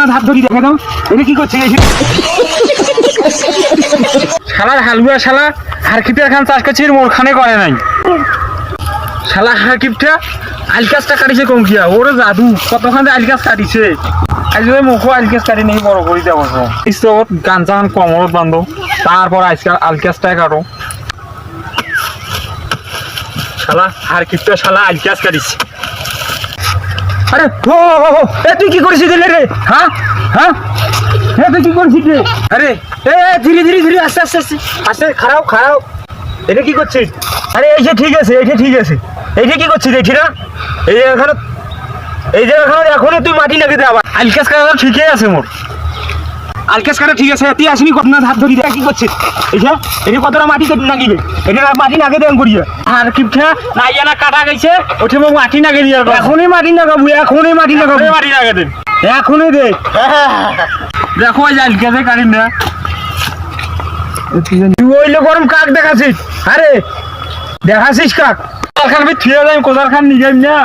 আপনার হাত ধরি দেখে দাও এটা কি করছে শালার হালুয়া শালা হারকিপটা খান চাষ করছে মোরখানে করে নাই শালা হারকিপটা আলকাসটা কাটিছে কম কিয়া ওরে জাদু কতখান আলকাস কাটিছে আজ মুখো আলকাস কাটি নেই বড় করে দেওয়া ইস্তত গান চান কমরত বান্ধব তারপর আজকাল আলকাসটাই কাটো শালা হারকিপটা শালা আলকাস কাটিছে আরে ও এ তুই কি করিস রে হ্যাঁ হ্যাঁ হ্যাঁ তুই কি করিস রে আরে এ ধীরে ধীরে ধীরে আস্তে আস্তে আস্তে আস্তে খারাপ খারাপ এটা কি করছিস আরে এই যে ঠিক আছে এইটা ঠিক আছে এইটা কি করছিস দেখি না এই জায়গাখানে এখনো তুই মাটি নাকি দে আবার আলকাস কাটা ঠিকই আছে মোর আলকাস কাটা ঠিক আছে তুই আসবি আপনার হাত ধরি দেখ কি করছিস এইটা এটা কতটা মাটি নাগিবে এটা মাটি নাগে দেন করিয়ে আর কিপটা নাইয়া না কাটা গেছে ওঠে মোক মাটি নাগে দিয়ে এখনই মাটি নাগাবো এখনই মাটি নাগে দেন এখনই দে দেখো আলকাসে কাটিন না তুই ওইলে গরম কাক দেখাছিস আরে দেখাছিস কাক কোদাল খান থুয়ে যাই কোদাল খান নিয়ে যাই না